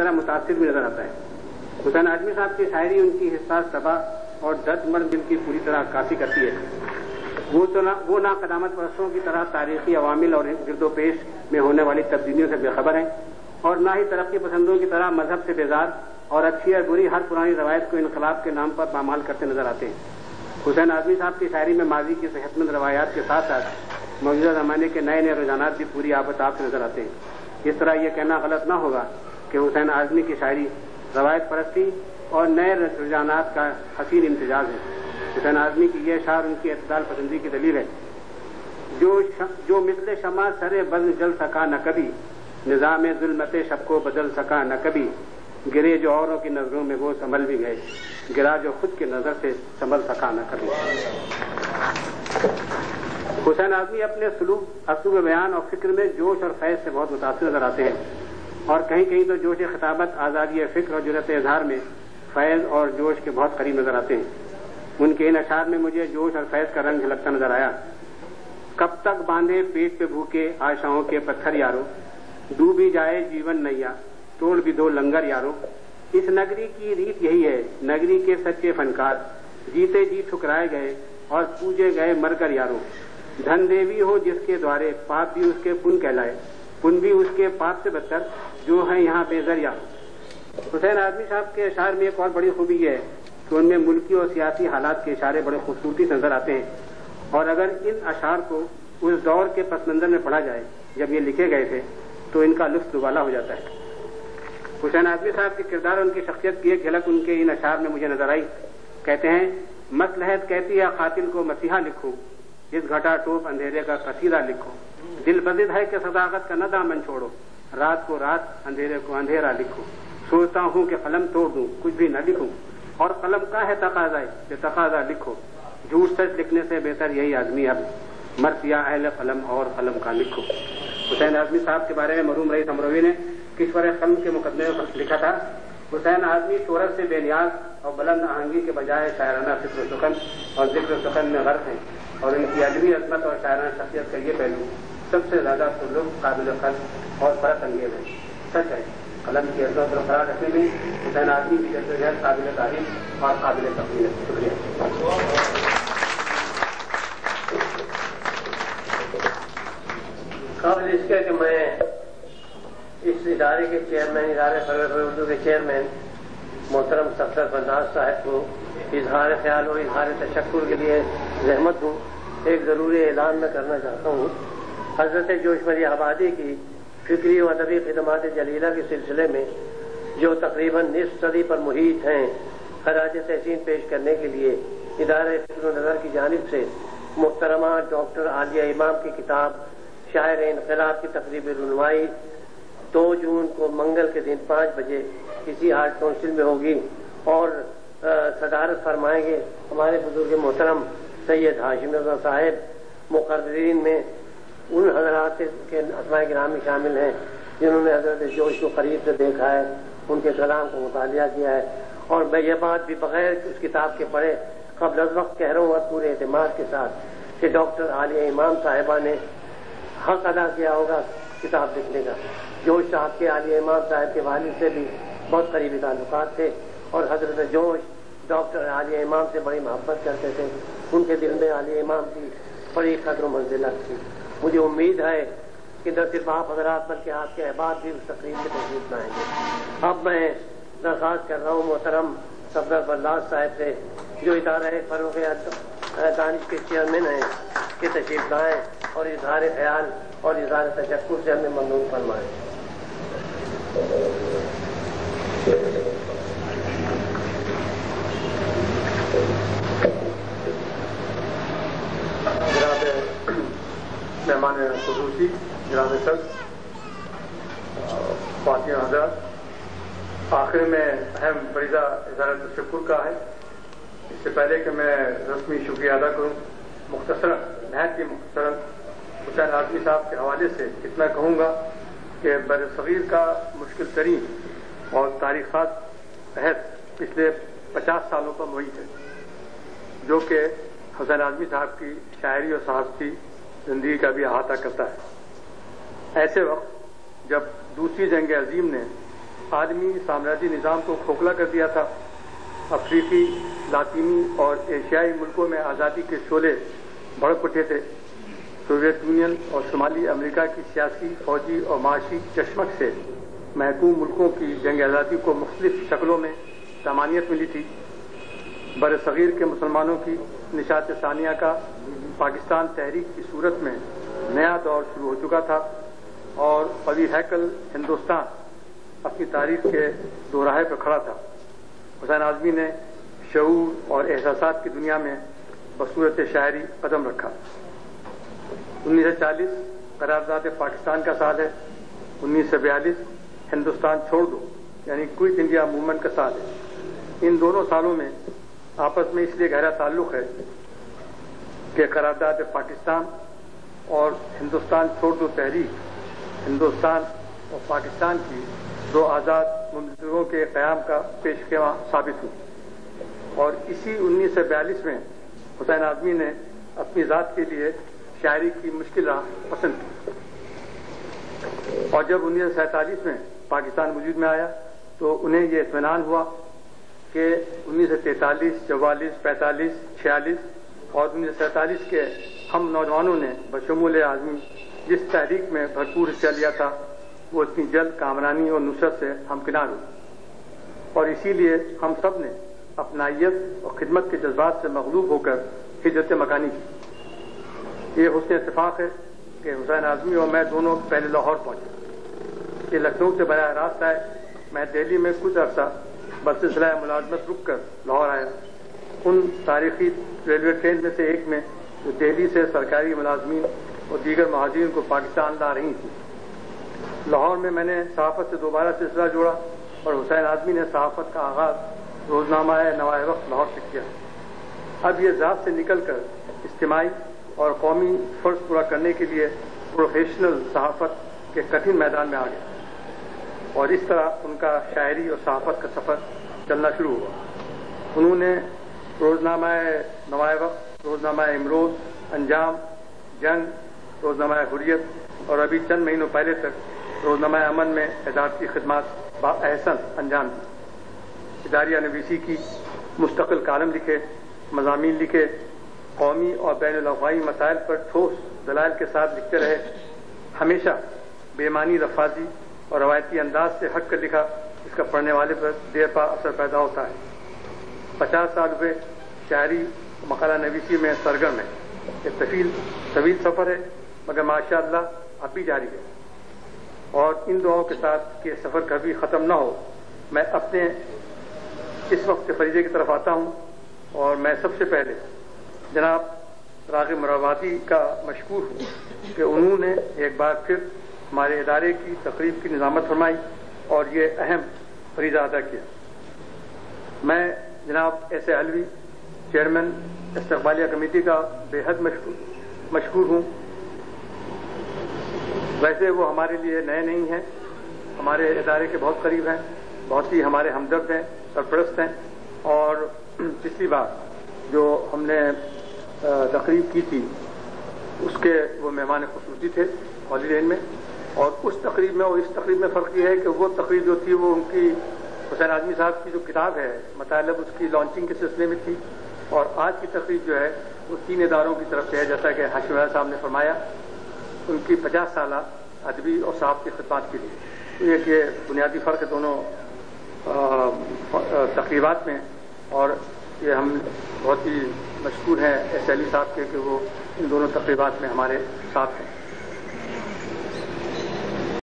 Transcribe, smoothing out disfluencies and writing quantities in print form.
طرح متاثر بھی نظر آتا ہے۔ حسین اعظمی صاحب کی شاعری ان کی حساس طبع اور درد مرد دل کی پوری طرح عکاسی کرتی ہے۔ وہ نہ قدامت پرستوں کی طرح تاریخی عوامل اور گرد و پیش میں ہونے والی تبدیلیوں سے بے خبر ہیں، اور نہ ہی ترقی پسندوں کی طرح مذہب سے بیزار اور اچھی اور بری ہر پرانی روایت کو انقلاب کے نام پر پامال کرتے نظر آتے ہیں۔ حسین اعظمی صاحب کی شاعری میں ماضی کی صحت مند روایات کے ساتھ ساتھ موجودہ زمانے کے نئے نئے رجحانات بھی پوری آب سے نظر آتے ہیں۔ اس طرح یہ کہنا غلط نہ ہوگا کہ حسین اعظمی کی شاعری روایت پرستی اور نئے رجحانات کا حسین امتزاج ہے۔ حسین اعظمی کی یہ اشعار ان کی اعتدال پسندی کی دلیل ہے۔ جو مثل شمع سر بزم جل سکا نہ کبھی، نظام ظلمت شب کو بدل سکا نہ کبھی، گرے جو اوروں کی نظروں میں وہ سنبھل بھی گئے، گرا جو خود کی نظر سے سنبھل سکا نہ کبھی۔ حسین اعظمی اپنے اسلوب بیان اور فکر میں جوش اور فیض سے بہت متاثر نظر آتے ہیں، اور کہیں کہیں تو جوش خطابت، آزادی فکر اور جرأت اظہار میں فیض اور جوش کے بہت قریب نظر آتے ہیں۔ ان کے ان اشعار میں مجھے جوش اور فیض کا رنگ جھلکتا نظر آیا۔ کب تک باندھے پیٹ پہ بھوکے آشاؤں کے پتھر یارو، ڈوبی جائے جیون نیا توڑ بھی دو لنگر یارو، اس نگری کی ریت یہی ہے، نگری کے سچے فنکار جیتے جی ٹھکرائے گئے اور پوجے گئے مر کر یارو، دھن دیوی ہو جس کے دوارے پاپ بھی اس کے پن کہلائے، پن بھی اس کے پاپ سے بدتر جو ہے یہاں بے زر یارو۔ حسین اعظمی صاحب کے اشعار میں ایک اور بڑی خوبی یہ ہے کہ ان میں ملکی اور سیاسی حالات کے اشارے بڑے خوبصورتی سے نظر آتے ہیں، اور اگر ان اشعار کو اس دور کے پس منظر میں پڑھا جائے جب یہ لکھے گئے تھے تو ان کا لطف دوبالا ہو جاتا ہے۔ حسین اعظمی صاحب کے کردار اور ان کی شخصیت کی ایک جھلک ان کے ان اشعار میں مجھے نظر آئی۔ کہتے ہیں، مصلحت کہتی ہے قاتل کو مسیحا لکھو، اس گھٹا ٹوپ اندھیرے کا قصیدہ لکھو، دل بضد ہے کہ صداقت کا نہ دامن چھوڑو، رات کو رات اندھیرے کو اندھیرا لکھو، سوچتا ہوں کہ قلم توڑ دوں کچھ بھی نہ لکھوں، اور قلم کا ہے تقاضا کہ تقاضا لکھو، جھوٹ سچ لکھنے سے بہتر یہی آدمی اب، مرد یا اہل قلم اور قلم کا لکھو۔ حسین اعظمی صاحب کے بارے میں مرحوم رئیس امروی نے کشور قلم کے مقدمے میں لکھا تھا، حسین اعظمی شہرت سے بے نیاز اور بلند آہنگی کے بجائے شاعرانہ فکر و سخن اور ذکر و سخن میں غرق ہیں، اور ان کی ادبی عظمت اور شاعرانہ شخصیت کا یہ پہلو سب سے زیادہ پرلطف، قابل قدر اور فرق انگیز ہے۔ سچ ہے، قلم کی عظمت برقرار رکھنے میں حسین اعظمی کی جدوجہد قابل تعریف اور قابل تقدیر ہے۔ شکریہ۔ قابل اس کے کہ میں اس ادارے کے چیئرمین، ادارے فروغ اردو کے چیئرمین محترم صفدر فرداس صاحب کو اظہار خیال اور اظہار تشکر کے لیے زحمت دوں۔ ایک ضروری اعلان میں کرنا چاہتا ہوں۔ حضرت جوش مری آبادی کی فکری و ادبی خدمات جلیلہ کے سلسلے میں جو تقریباً نصف صدی پر محیط ہیں، خراج تحسین پیش کرنے کے لیے ادارے فکر و نظر کی جانب سے محترمہ ڈاکٹر عالیہ امام کی کتاب شاعر انقلاب کی تقریب رونمائی 2 جون کو منگل کے دن 5 بجے کسی آرٹ کونسل میں ہوگی، اور صدارت فرمائیں گے ہمارے بزرگ محترم سید ہاشم رضا صاحب۔ مقررین میں ان حضرات کے اسماء گرامی شامل ہیں جنہوں نے حضرت جوش کو قریب سے دیکھا ہے، ان کے کلام کو مطالعہ کیا ہے، اور میں یہ بات بھی بغیر اس کتاب کے پڑھے قبل از وقت کہہ رہا ہوں اور پورے اعتماد کے ساتھ کہ ڈاکٹر عالیہ امام صاحبہ نے حق ادا کیا ہوگا کتاب لکھنے کا۔ جوش صاحب کے عالیہ امام صاحب کے والد سے بھی بہت قریبی تعلقات تھے، اور حضرت جوش ڈاکٹر عالیہ امام سے بڑی محبت کرتے تھے، ان کے دل میں عالیہ امام کی بڑی قدر و منزلت تھی۔ مجھے امید ہے کہ نہ صرف آپ حضرات بلکہ آپ کے احباب بھی اس تقریب میں تشریف لائیں گے۔ اب میں درخواست کر رہا ہوں محترم صفدر فرداس صاحب سے، جو ادارہ فروغ دانش کے چیئرمین ہیں، کہ تشریف لائیں اور اظہار خیال اور اظہار تشکر سے ہمیں ممنون فرمائیں۔ جناب مہمان خصوصی، جناب صدر، خواتین حضرات، آخر میں اہم فریضہ اظہار تشکر کا ہے۔ اس سے پہلے کہ میں رسمی شکریہ ادا کروں، مختصراً، نہایت ہی مختصراً حسین اعظمی صاحب کے حوالے سے اتنا کہوں گا کہ بر صغیر کا مشکل ترین اور تاریخات عہد پچھلے 50 سالوں کا محیط ہے، جو کہ حسین اعظمی صاحب کی شاعری اور صحافتی زندگی کا بھی احاطہ کرتا ہے۔ ایسے وقت جب دوسری جنگ عظیم نے عالمی سامراجی نظام کو کھوکھلا کر دیا تھا. افریقی، لاطینی اور ایشیائی ملکوں میں آزادی کے شعلے بھڑک اٹھے تھے. سوویت یونین اور شمالی امریکہ کی سیاسی، فوجی اور معاشی چشمک سے محکوم ملکوں کی جنگ آزادی کو مختلف شکلوں میں سامانیت ملی تھی. بر صغیر کے مسلمانوں کی نشاط ثانیہ کا پاکستان تحریک کی صورت میں نیا دور شروع ہو چکا تھا اور قوی ہیکل ہندوستان اپنی تاریخ کے دوراہے پر کھڑا تھا. حسین اعظمی نے شعور اور احساسات کی دنیا میں بصورت شاعری قدم رکھا. 1940 قرارداد پاکستان کا سال ہے. 1942 ہندوستان چھوڑ دو یعنی کوئٹ انڈیا موومنٹ کا سال ہے. ان دونوں سالوں میں آپس میں اس لیے گہرا تعلق ہے کہ قرارداد پاکستان اور ہندوستان چھوڑ دو تحریک ہندوستان اور پاکستان کی دو آزاد مملکتوں کے قیام کا پیش خیمہ ثابت ہوئی. اور اسی 1942 میں حسین اعظمی نے اپنی ذات کے لیے شاعری کی مشکل راہ پسند کی. اور جب 1947 میں پاکستان وجود میں آیا تو انہیں یہ اطمینان ہوا کہ 1943، 44، 45، 46 اور 1947 کے ہم نوجوانوں نے بشمول اعظمی جس تحریک میں بھرپور حصہ لیا تھا وہ اتنی جلد کامرانی اور نصرت سے ہمکنار ہوئی. اور اسی لیے ہم سب نے اپنائیت اور خدمت کے جذبات سے مغلوب ہو کر ہجرت مکانی کی. یہ حسن اتفاق ہے کہ حسین اعظمی اور میں دونوں پہلے لاہور پہنچے. یہ لکھنؤ سے براہ راست آئے. میں دہلی میں کچھ عرصہ بسلسلہ ملازمت رک کر لاہور آیا. ان تاریخی ریلوے ٹرین میں سے ایک میں جو دہلی سے سرکاری ملازمین اور دیگر مہاجرین کو پاکستان لا رہی تھی. لاہور میں میں نے صحافت سے دوبارہ سلسلہ جوڑا اور حسین اعظمی نے صحافت کا آغاز روزنامہ نوائے وقت لاہور سے کیا. اب یہ ذات سے نکل کر اجتماعی اور قومی فرض پورا کرنے کے لیے پروفیشنل صحافت کے کٹھن میدان میں آ گئے اور اس طرح ان کا شاعری اور صحافت کا سفر چلنا شروع ہوا. انہوں نے روزنامہ نوائے وقت، روزنامہ امروز، انجام، جنگ، روزنامہ حریت اور ابھی چند مہینوں پہلے تک روزنامہ امن میں ادارتی خدمات باحسن انجام دی. اداریہ نویسی کی، مستقل کالم لکھے، مضامین لکھے، قومی اور بین الاقوامی مسائل پر ٹھوس دلائل کے ساتھ لکھتے رہے. ہمیشہ بے معنی لفاظی اور روایتی انداز سے ہٹ کر لکھا. اس کا پڑھنے والے پر دیر پا اثر پیدا ہوتا ہے. 50 سال ہوئے شاعری مقالہ نویسی میں سرگرم ہے. ایک طویل سفر ہے مگر ماشاءاللہ اب بھی جاری ہے. اور ان دعاؤں کے ساتھ کہ سفر کبھی ختم نہ ہو میں اپنے اس وقت کے فریضے کی طرف آتا ہوں. اور میں سب سے پہلے جناب راغب مروادی کا مشکور ہوں کہ انہوں نے ایک بار پھر ہمارے ادارے کی تقریب کی نظامت فرمائی اور یہ اہم فریضہ ادا کیا. میں جناب ایس اے علوی چیئرمین استقبالیہ کمیٹی کا بے حد مشکور ہوں. ویسے وہ ہمارے لیے نئے نہیں ہیں، ہمارے ادارے کے بہت قریب ہیں، بہت ہی ہمارے ہمدرد ہیں، سرپرست ہیں. اور پچھلی بار جو ہم نے تقریب کی تھی اس کے وہ مہمان خصوصی تھے ہالی لین میں. اور اس تقریب میں اور اس تقریب میں فرق یہ ہے کہ وہ تقریب جو تھی وہ ان کی حسین اعظمی صاحب کی جو کتاب ہے مطالب اس کی لانچنگ کے سلسلے میں تھی. اور آج کی تقریب جو ہے وہ 3 اداروں کی طرف سے ہے جیسا کہ ہاشم صاحب نے فرمایا ان کی 50 سالہ ادبی اور صحافتی خدمات کے لیے. یہ کہ بنیادی فرق ہے دونوں تقریبات میں. اور یہ ہم بہت ہی مشکور ہیں ایس علی صاحب کے کہ وہ ان دونوں تقریبات میں ہمارے ساتھ ہیں.